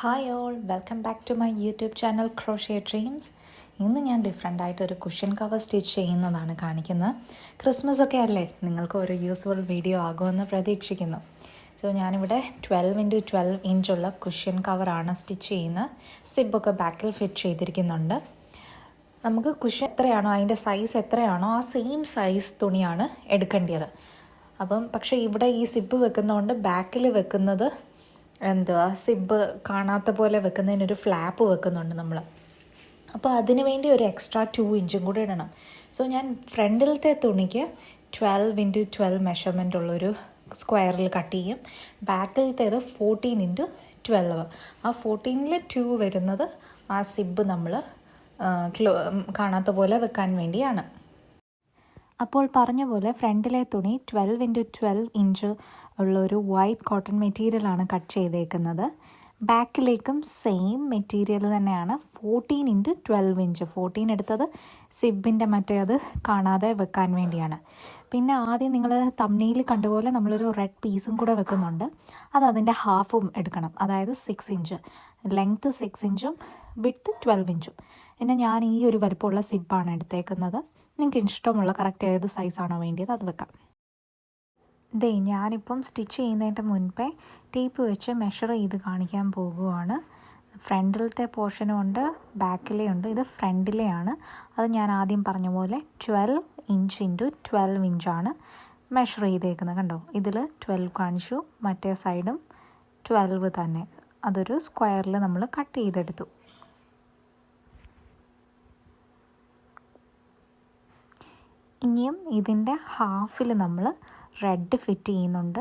Hi all, welcome back to my YouTube channel crochet dreams. ഇന്ന് ഞാൻ ഡിഫറെൻ്റായിട്ടൊരു cushion cover stitch ചെയ്യുന്നതാണ് കാണിക്കുന്നത്. Christmas ഒക്കെ അല്ലേ, നിങ്ങൾക്ക് ഒരു യൂസ്ഫുൾ വീഡിയോ ആകുമെന്ന് പ്രതീക്ഷിക്കുന്നു. സോ ഞാനിവിടെ 12x12 ഇഞ്ചുള്ള കുഷ്യൻ കവറാണ് സ്റ്റിച്ച് ചെയ്യുന്നത്. സിബൊക്കെ ബാക്കിൽ ഫിറ്റ് ചെയ്തിരിക്കുന്നുണ്ട്. നമുക്ക് കുഷ്യൻ എത്രയാണോ, അതിൻ്റെ സൈസ് എത്രയാണോ ആ സെയിം സൈസ് തുണിയാണ് എടുക്കേണ്ടത്. പക്ഷേ ഇവിടെ ഈ സിബ് വെക്കുന്നതുകൊണ്ട് ബാക്കിൽ വെക്കുന്നത് സിബ് കാണാത്ത പോലെ വെക്കുന്നതിനൊരു ഫ്ലാപ്പ് വെക്കുന്നുണ്ട് നമ്മൾ. അപ്പോൾ അതിന് വേണ്ടി ഒരു എക്സ്ട്രാ 2 ഇഞ്ചും കൂടി ഇടണം. സോ ഞാൻ ഫ്രണ്ടിലത്തെ തുണിക്ക് 12x12 മെഷർമെൻ്റ് ഉള്ളൊരു സ്ക്വയറിൽ കട്ട് ചെയ്യും. ബാക്കിലത്തേത് 14x12. ആ 14-ൽ 2 വരുന്നത് ആ സിബ് നമ്മൾ കാണാത്ത പോലെ വെക്കാൻ വേണ്ടിയാണ്. അപ്പോൾ പറഞ്ഞ പോലെ ഫ്രണ്ടിലെ തുണി 12x12 ഇഞ്ച് ഉള്ളൊരു വൈറ്റ് കോട്ടൺ മെറ്റീരിയലാണ് കട്ട് ചെയ്തേക്കുന്നത്. ബാക്കിലേക്കും സെയിം മെറ്റീരിയൽ തന്നെയാണ് 14x12 ഇഞ്ച്. 14 എടുത്തത് സിബിൻ്റെ അത് കാണാതെ വെക്കാൻ വേണ്ടിയാണ്. പിന്നെ ആദ്യം നിങ്ങൾ തമ്മിൽ കണ്ടുപോലെ നമ്മളൊരു റെഡ് പീസും കൂടെ വെക്കുന്നുണ്ട്. അതിൻ്റെ ഹാഫും എടുക്കണം, അതായത് 6 ഇഞ്ച് ലെങ്ത്ത്, 6 ഇഞ്ചും വിഡ്ത്ത് 12 ഇഞ്ചും. പിന്നെ ഞാൻ ഈ ഒരു വലുപ്പമുള്ള സിബാണ് എടുത്തേക്കുന്നത്. നിങ്ങൾക്ക് ഇഷ്ടമുള്ള കറക്റ്റ് ഏത് സൈസാണോ വേണ്ടിയത് അത് വെക്കാം. ഞാനിപ്പം സ്റ്റിച്ച് ചെയ്യുന്നതിൻ്റെ മുൻപേ ടേപ്പ് വെച്ച് മെഷർ ചെയ്ത് കാണിക്കാൻ പോകുവാണ്. ഫ്രണ്ടിലത്തെ പോർഷനും ഉണ്ട്, ബാക്കിലേ ഉണ്ട്. ഇത് ഫ്രണ്ടിലെയാണ്. അത് ഞാൻ ആദ്യം പറഞ്ഞ പോലെ 12 ഇഞ്ച് ഇൻറ്റു 12 ഇഞ്ചാണ് മെഷർ ചെയ്തേക്കുന്നത്. കണ്ടോ, ഇതിൽ 12 കാണിച്ചു, മറ്റേ സൈഡും 12 തന്നെ. അതൊരു സ്ക്വയറിൽ നമ്മൾ കട്ട് ചെയ്തെടുത്തു. ഇനിയും ഇതിൻ്റെ ഹാഫിൽ നമ്മൾ റെഡ് ഫിറ്റ് ചെയ്യുന്നുണ്ട്.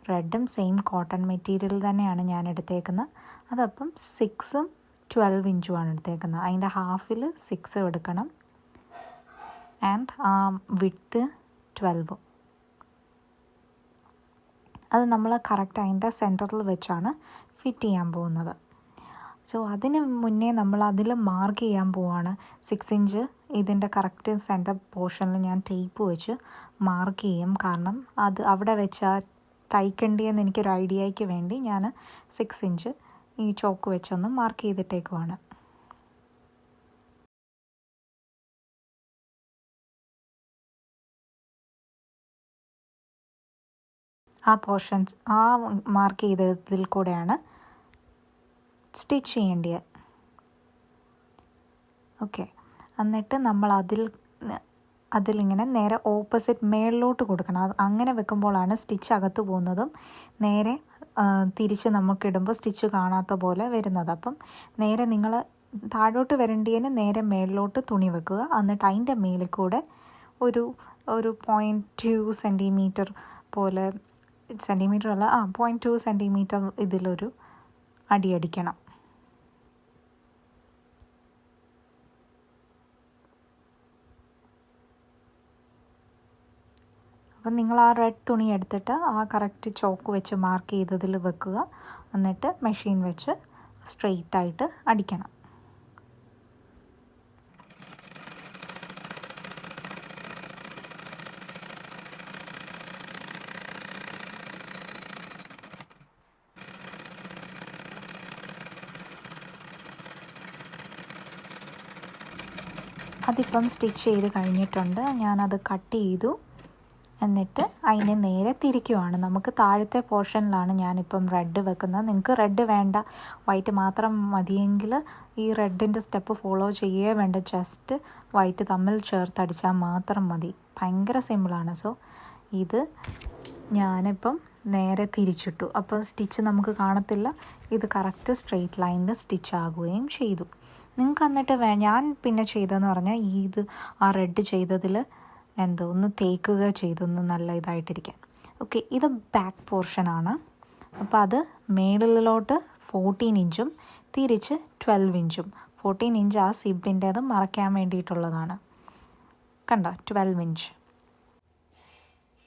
റെഡും സെയിം കോട്ടൺ മെറ്റീരിയൽ തന്നെയാണ് ഞാൻ എടുത്തേക്കുന്നത്. അതപ്പം 6ഉം 12 ഇഞ്ചുമാണ് എടുത്തേക്കുന്നത്. അതിൻ്റെ ഹാഫിൽ 6 എടുക്കണം ആൻഡ് വിഡ്ത്ത് 12. അത് നമ്മൾ കറക്റ്റ് അതിൻ്റെ സെൻറ്ററിൽ വെച്ചാണ് ഫിറ്റ് ചെയ്യാൻ പോകുന്നത്. സോ അതിന് മുന്നേ നമ്മൾ അതിൽ മാർക്ക് ചെയ്യാൻ പോവാണ്. 6 ഇഞ്ച് ഇതിൻ്റെ കറക്റ്റ് സെൻറ്റർ പോർഷനിൽ ഞാൻ ടേപ്പ് വെച്ച് മാർക്ക് ചെയ്യും. കാരണം അത് അവിടെ വെച്ചാൽ തയ്ക്കേണ്ടിയെന്ന് എനിക്കൊരു ഐഡിയയ്ക്ക് വേണ്ടി ഞാൻ 6 ഇഞ്ച് ഈ ചോക്ക് വെച്ചൊന്ന് മാർക്ക് ചെയ്തിട്ടേക്കുവാണ്. ആ പോർഷൻസ് മാർക്ക് ചെയ്തതിൽ കൂടെയാണ് സ്റ്റിച്ച് ചെയ്യേണ്ടത്. ഓക്കെ, എന്നിട്ട് നമ്മൾ അതിലിങ്ങനെ നേരെ ഓപ്പോസിറ്റ് മേളിലോട്ട് കൊടുക്കണം. അങ്ങനെ വെക്കുമ്പോഴാണ് സ്റ്റിച്ച് അകത്ത് പോകുന്നതും നേരെ തിരിച്ച് നമുക്കിടുമ്പോൾ സ്റ്റിച്ച് കാണാത്ത പോലെ വരുന്നത്. അപ്പം നേരെ നിങ്ങൾ താഴോട്ട് വരേണ്ടതിന് നേരെ മേളിലോട്ട് തുണി വെക്കുക. എന്നിട്ട് അതിൻ്റെ മേളിൽ കൂടെ ഒരു 0.2 സെൻറ്റിമീറ്റർ പോലെ, സെൻറ്റിമീറ്റർ അല്ല 0.2 സെൻറ്റിമീറ്റർ ഇതിലൊരു അടിയടിക്കണം. അപ്പം നിങ്ങൾ ആ റെഡ് തുണി എടുത്തിട്ട് ആ കറക്റ്റ് ചോക്ക് വെച്ച് മാർക്ക് ചെയ്തതിൽ വെക്കുക. എന്നിട്ട് മെഷീൻ വെച്ച് സ്ട്രെയിറ്റ് ആയിട്ട് അടിക്കണം. അതിപ്പം സ്റ്റിച്ച് ചെയ്ത് കഴിഞ്ഞിട്ടുണ്ട്. ഞാനത് കട്ട് ചെയ്തു. എന്നിട്ട് അതിനെ നേരെ തിരിക്കുവാണ്. നമുക്ക് താഴത്തെ പോർഷനിലാണ് ഞാനിപ്പം റെഡ് വെക്കുന്നത്. നിങ്ങൾക്ക് റെഡ് വേണ്ട, വൈറ്റ് മാത്രം മതിയെങ്കിൽ ഈ റെഡിൻ്റെ സ്റ്റെപ്പ് ഫോളോ ചെയ്യേ വേണ്ട. ജസ്റ്റ് വൈറ്റ് തമ്മിൽ ചേർത്തടിച്ചാൽ മാത്രം മതി. ഭയങ്കര സിമ്പിളാണ്. സോ ഇത് ഞാനിപ്പം നേരെ തിരിച്ചിട്ടു. അപ്പോൾ സ്റ്റിച്ച് നമുക്ക് കാണത്തില്ല. ഇത് കറക്റ്റ് സ്ട്രെയിറ്റ് ലൈനിൽ സ്റ്റിച്ച് ആകുകയും ചെയ്തു. നിങ്ങൾക്ക് എന്നിട്ട് ഞാൻ പിന്നെ ചെയ്തതെന്ന് പറഞ്ഞാൽ ആ റെഡ് ചെയ്തതിൽ ഒന്ന് തേക്കുക ചെയ്തൊന്ന് നല്ല ഇതായിട്ടിരിക്കാൻ. ഓക്കെ, ഇത് ബാക്ക് പോർഷനാണ്. അപ്പോൾ അത് മേളിലോട്ട് 14 ഇഞ്ചും തിരിച്ച് 12 ഇഞ്ചും. 14 ഇഞ്ച് ആ സിബിൻ്റെ അത് മറയ്ക്കാൻ വേണ്ടിയിട്ടുള്ളതാണ്. കണ്ടോ, 12 ഇഞ്ച്.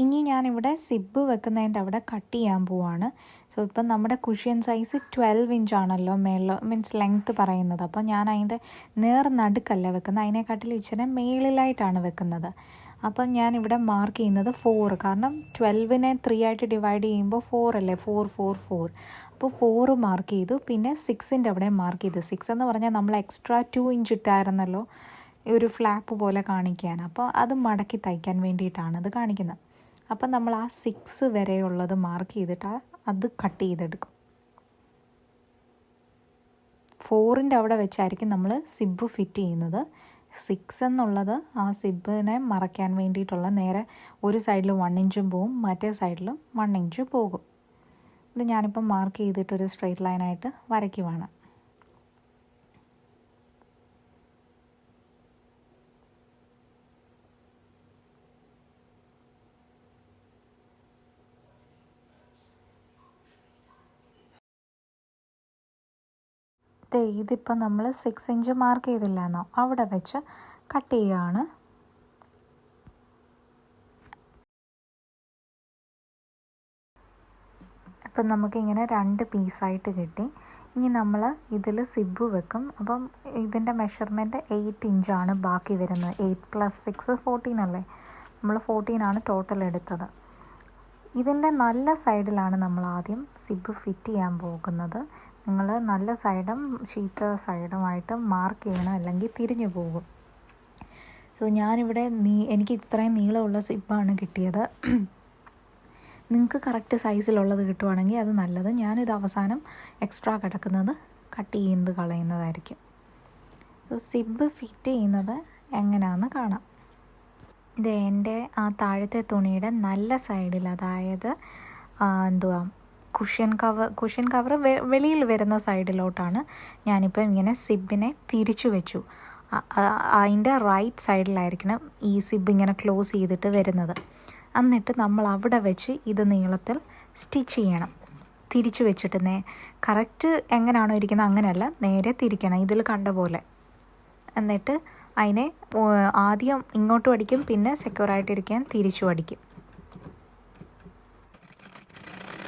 ഇനി ഞാനിവിടെ സിബ് വെക്കുന്നതിൻ്റെ അവിടെ കട്ട് ചെയ്യാൻ പോവാണ്. സോ ഇപ്പം നമ്മുടെ കുഷ്യൻ സൈസ് 12 ഇഞ്ചാണല്ലോ മീൻസ് ലെങ്ത്ത് പറയുന്നത്. അപ്പോൾ ഞാൻ അതിൻ്റെ നടുക്കല്ല വെക്കുന്നത്, അതിനെക്കാട്ടിൽ ഇച്ചിരി മേളിലായിട്ടാണ് വെക്കുന്നത്. അപ്പം ഞാനിവിടെ മാർക്ക് ചെയ്യുന്നത് 4, കാരണം 12നെ 3 ആയിട്ട് ഡിവൈഡ് ചെയ്യുമ്പോൾ 4 അല്ലേ, 4. അപ്പോൾ 4 മാർക്ക് ചെയ്തു. പിന്നെ 6ൻ്റെ അവിടെ മാർക്ക് ചെയ്തു. 6 എന്ന് പറഞ്ഞാൽ നമ്മൾ എക്സ്ട്രാ 2 ഇഞ്ച് ഇട്ടായിരുന്നല്ലോ ഒരു ഫ്ലാപ്പ് പോലെ കാണിക്കാൻ. അപ്പോൾ അത് മടക്കി തയ്ക്കാൻ വേണ്ടിയിട്ടാണ് അത് കാണിക്കുന്നത്. അപ്പം നമ്മൾ ആ 6 വരെയുള്ളത് മാർക്ക് ചെയ്തിട്ട് അത് കട്ട് ചെയ്തെടുക്കും. 4ൻ്റെ അവിടെ വെച്ചായിരിക്കും നമ്മൾ സിബ് ഫിറ്റ് ചെയ്യുന്നത്. 6 എന്നുള്ളത് ആ സിബിനെ മറയ്ക്കാൻ വേണ്ടിയിട്ടുള്ള നേരെ ഒരു സൈഡിൽ 1 ഇഞ്ചും പോവും, മറ്റേ സൈഡിലും 1 ഇഞ്ച് പോകും. ഇത് ഞാനിപ്പം മാർക്ക് ചെയ്തിട്ടൊരു സ്ട്രെയിറ്റ് ലൈനായിട്ട് വരയ്ക്കുവാണ്. ഇതിപ്പോൾ നമ്മൾ 6 ഇഞ്ച് മാർക്ക് ചെയ്തില്ല എന്നോ, അവിടെ വെച്ച് കട്ട് ചെയ്യുകയാണ്. ഇപ്പം നമുക്കിങ്ങനെ 2 പീസായിട്ട് കിട്ടി. ഇനി നമ്മൾ ഇതിൽ സിബ് വെക്കും. അപ്പം ഇതിൻ്റെ മെഷർമെൻറ്റ് 8 ഇഞ്ചാണ് ബാക്കി വരുന്നത്. 8 + 6 14 അല്ലേ, നമ്മൾ 14 ആണ് ടോട്ടൽ എടുത്തത്. ഇതിൻ്റെ നല്ല സൈഡിലാണ് നമ്മൾ ആദ്യം സിബ് ഫിറ്റ് ചെയ്യാൻ പോകുന്നത്. നിങ്ങൾ നല്ല സൈഡും ചീത്ത സൈഡുമായിട്ട് മാർക്ക് ചെയ്യണം, അല്ലെങ്കിൽ തിരിഞ്ഞു പോകും. സോ ഞാനിവിടെ എനിക്ക് ഇത്രയും നീളമുള്ള സിബാണ് കിട്ടിയത്. നിങ്ങൾക്ക് കറക്റ്റ് സൈസിലുള്ളത് കിട്ടുവാണെങ്കിൽ അത് നല്ലത്. ഞാനിത് അവസാനം എക്സ്ട്രാ കിടക്കുന്നത് കട്ട് ചെയ്ത് കളയുന്നതായിരിക്കും. സോ സിബ് ഫിറ്റ് ചെയ്യുന്നത് എങ്ങനെയാണെന്ന് കാണാം. ഇത് എൻ്റെ ആ താഴത്തെ തുണിയുടെ നല്ല സൈഡിൽ, അതായത് കുഷ്യൻ കവർ വെളിയിൽ വരുന്ന സൈഡിലോട്ടാണ് ഞാനിപ്പോൾ ഇങ്ങനെ സിബിനെ തിരിച്ചു വെച്ചു. അതിൻ്റെ റൈറ്റ് സൈഡിലായിരിക്കണം ഈ സിബ് ഇങ്ങനെ ക്ലോസ് ചെയ്തിട്ട് വരുന്നത്. എന്നിട്ട് നമ്മൾ അവിടെ വെച്ച് ഇത് നീളത്തിൽ സ്റ്റിച്ച് ചെയ്യണം. തിരിച്ചു വെച്ചിട്ട് കറക്റ്റ് എങ്ങനെയാണോ ഇരിക്കുന്നത് അങ്ങനെയല്ല, നേരെ തിരിക്കണം, ഇതിൽ കണ്ട പോലെ. എന്നിട്ട് അതിനെ ആദ്യം ഇങ്ങോട്ടും അടിക്കും, പിന്നെ സെക്യൂറായിട്ടിരിക്കാൻ തിരിച്ചു അടിക്കും.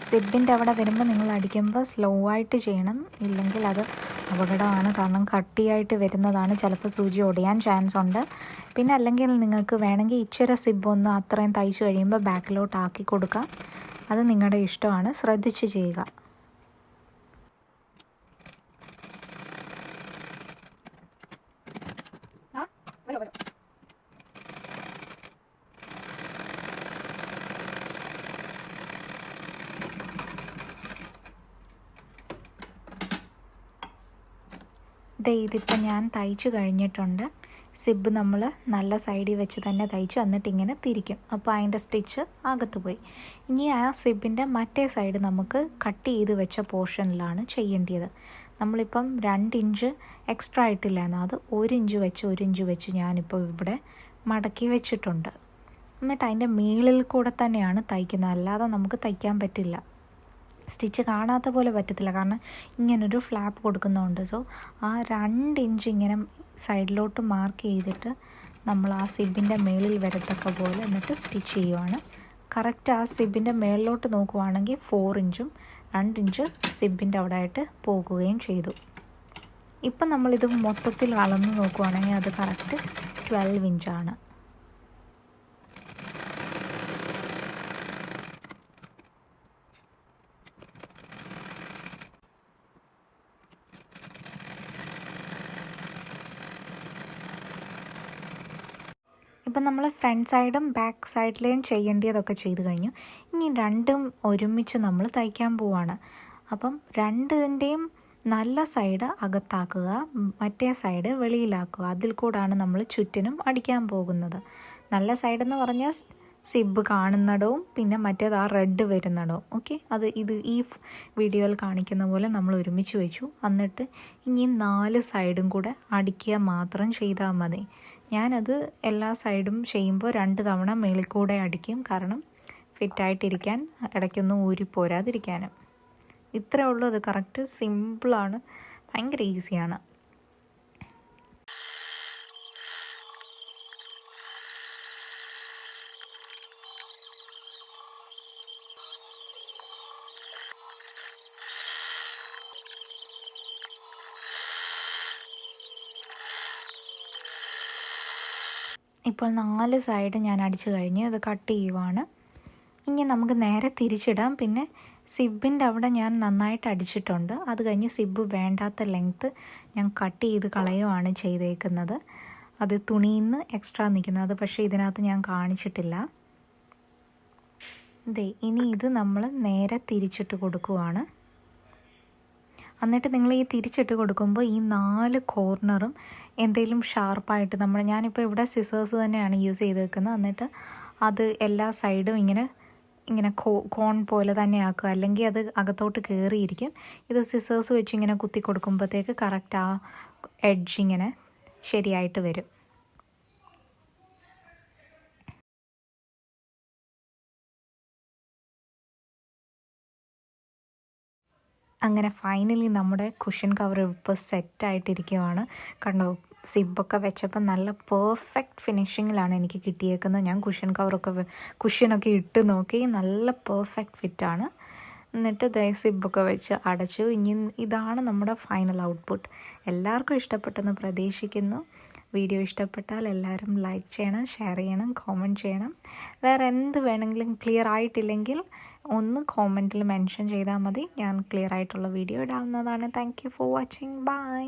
സിബിൻ്റെ അവിടെ വരുമ്പോൾ നിങ്ങൾ അടിക്കുമ്പോൾ സ്ലോ ആയിട്ട് ചെയ്യണം, ഇല്ലെങ്കിൽ അത് അപകടമാണ്. കാരണം കട്ടിയായിട്ട് വരുന്നതാണ്, ചിലപ്പോൾ സൂചി ഒടിയാൻ ചാൻസ് ഉണ്ട്. പിന്നെ അല്ലെങ്കിൽ നിങ്ങൾക്ക് വേണമെങ്കിൽ ഇച്ചിരി സിബൊന്ന് അത്രയും തയ്ച്ച് കഴിയുമ്പോൾ ബാക്കിലോട്ട് ആക്കി കൊടുക്കാം. അത് നിങ്ങളുടെ ഇഷ്ടമാണ്, ശ്രദ്ധിച്ച് ചെയ്യുക. ഇതിപ്പോൾ ഞാൻ തയ്ച്ച് കഴിഞ്ഞിട്ടുണ്ട്. സിബ് നമ്മൾ നല്ല സൈഡിൽ വെച്ച് തന്നെ തയ്ച്ചു, എന്നിട്ട് ഇങ്ങനെ തിരിക്കും. അപ്പോൾ അതിൻ്റെ സ്റ്റിച്ച് അകത്ത് പോയി. ഇനി ആ സിബിൻ്റെ മറ്റേ സൈഡ് നമുക്ക് കട്ട് ചെയ്ത് വെച്ച പോർഷനിലാണ് ചെയ്യേണ്ടത്. നമ്മളിപ്പം 2 ഇഞ്ച് എക്സ്ട്രാ ഇട്ടില്ലായിരുന്നു, അത് 1 ഇഞ്ച് വെച്ച് ഞാനിപ്പോൾ ഇവിടെ മടക്കി വെച്ചിട്ടുണ്ട്. എന്നിട്ട് അതിൻ്റെ മുകളിൽ കൂടെ തന്നെയാണ് തയ്ക്കുന്നത്, അല്ലാതെ നമുക്ക് തയ്ക്കാൻ പറ്റില്ല. സ്റ്റിച്ച് കാണാത്ത പോലെ പറ്റത്തില്ല, കാരണം ഇങ്ങനൊരു ഫ്ലാപ്പ് കൊടുക്കുന്നതുകൊണ്ട്. സോ ആ 2 ഇഞ്ച് ഇങ്ങനെ സൈഡിലോട്ട് മാർക്ക് ചെയ്തിട്ട് നമ്മൾ ആ സിബിൻ്റെ മേളിൽ വരത്തക്ക പോലെ എന്നിട്ട് സ്റ്റിച്ച് ചെയ്യുവാണ്. കറക്റ്റ് ആ സിബിൻ്റെ മേളിലോട്ട് നോക്കുവാണെങ്കിൽ 4 ഇഞ്ചും 2 ഇഞ്ച് സിബിൻ്റെ അവിടെ ആയിട്ട് പോകുകയും ചെയ്തു. ഇപ്പം നമ്മളിത് മൊത്തത്തിൽ അളന്ന് നോക്കുവാണെങ്കിൽ അത് കറക്റ്റ് 12 ഇഞ്ചാണ്. ഇപ്പം നമ്മൾ ഫ്രണ്ട് സൈഡും ബാക്ക് സൈഡിലെയും ചെയ്യേണ്ടതൊക്കെ ചെയ്ത് കഴിഞ്ഞു. ഇനി രണ്ടും ഒരുമിച്ച് നമ്മൾ തയ്ക്കാൻ പോവാണ്. അപ്പം രണ്ടിൻ്റെയും നല്ല സൈഡ് അകത്താക്കുക, മറ്റേ സൈഡ് വെളിയിലാക്കുക. അതിൽ കൂടാണ് നമ്മൾ ചുറ്റിനും അടിക്കാൻ പോകുന്നത്. നല്ല സൈഡെന്ന് പറഞ്ഞാൽ സിബ് കാണുന്നിടവും പിന്നെ മറ്റേത് ആ റെഡ് വരുന്നിടവും. ഓക്കെ, ഈ വീഡിയോയിൽ കാണിക്കുന്ന പോലെ നമ്മൾ ഒരുമിച്ച് വെച്ചു. എന്നിട്ട് ഇനി 4 സൈഡും കൂടെ അടിക്കുക മാത്രം ചെയ്താൽ മതി. ഞാനത് എല്ലാ സൈഡും ചെയ്യുമ്പോൾ 2 തവണ മേളിൽ കൂടെ അടിക്കും, കാരണം ഫിറ്റായിട്ടിരിക്കാൻ, ഇടയ്ക്കൊന്നും ഊരിപ്പോരാതിരിക്കാനും. ഇത്രയേ ഉള്ളൂ. അത് കറക്റ്റ് സിമ്പിളാണ്, ഭയങ്കര ഈസിയാണ്. ഇപ്പോൾ 4 സൈഡ് ഞാൻ അടിച്ചു കഴിഞ്ഞ് ഇത് കട്ട് ചെയ്യുവാണ്. ഇനി നമുക്ക് നേരെ തിരിച്ചിടാം. പിന്നെ സിബിൻ്റെ അവിടെ ഞാൻ നന്നായിട്ട് അടിച്ചിട്ടുണ്ട്. അത് കഴിഞ്ഞ് സിബ് വേണ്ടാത്ത ലെങ്ത്ത് ഞാൻ കട്ട് ചെയ്ത് കളയുവാണ് ചെയ്തേക്കുന്നത്. അത് തുണിയിൽ നിന്ന് എക്സ്ട്രാ നിൽക്കുന്നത്, പക്ഷേ ഇതിനകത്ത് ഞാൻ കാണിച്ചിട്ടില്ല. ഇനി ഇത് നമ്മൾ നേരെ തിരിച്ചിട്ട് കൊടുക്കുവാണ്. എന്നിട്ട് നിങ്ങൾ ഈ തിരിച്ചിട്ട് കൊടുക്കുമ്പോൾ ഈ 4 കോർണറും എന്തെങ്കിലും ഷാർപ്പായിട്ട് ഞാനിപ്പോൾ ഇവിടെ സിസേഴ്സ് തന്നെയാണ് യൂസ് ചെയ്തേക്കുന്നത്. എന്നിട്ട് അത് എല്ലാ സൈഡും ഇങ്ങനെ കോൺ പോലെ തന്നെ ആക്കുക, അല്ലെങ്കിൽ അത് അകത്തോട്ട് കയറിയിരിക്കും. ഇത് സിസേഴ്സ് വെച്ച് ഇങ്ങനെ കുത്തി കൊടുക്കുമ്പോഴത്തേക്ക് കറക്റ്റ് ആ എഡ്ജ് ഇങ്ങനെ ശരിയായിട്ട് വരും. അങ്ങനെ ഫൈനലി നമ്മുടെ കുഷൻ കവർ ഇപ്പോൾ സെറ്റായിട്ടിരിക്കുവാണ്. കണ്ടോ, സിബൊക്കെ വെച്ചപ്പോൾ നല്ല പെർഫെക്റ്റ് ഫിനിഷിങ്ങിലാണ് എനിക്ക് കിട്ടിയേക്കുന്നത്. ഞാൻ കുഷ്യനൊക്കെ ഇട്ട് നോക്കി, നല്ല പെർഫെക്റ്റ് ഫിറ്റാണ്. എന്നിട്ട് സിബൊക്കെ വെച്ച് അടച്ചു. ഇനി ഇതാണ് നമ്മുടെ ഫൈനൽ ഔട്ട്പുട്ട്. എല്ലാവർക്കും ഇഷ്ടപ്പെട്ടെന്ന് പ്രതീക്ഷിക്കുന്നു. വീഡിയോ ഇഷ്ടപ്പെട്ടാൽ എല്ലാവരും ലൈക്ക് ചെയ്യണം, ഷെയർ ചെയ്യണം, കോമെൻറ്റ് ചെയ്യണം. വേറെ എന്ത് വേണമെങ്കിലും ക്ലിയർ ആയിട്ടില്ലെങ്കിൽ ഒന്ന് കോമെൻറ്റിൽ മെൻഷൻ ചെയ്താൽ മതി. ഞാൻ ക്ലിയർ ആയിട്ടുള്ള വീഡിയോ ഇടാവുന്നതാണ്. Thank you for watching. By.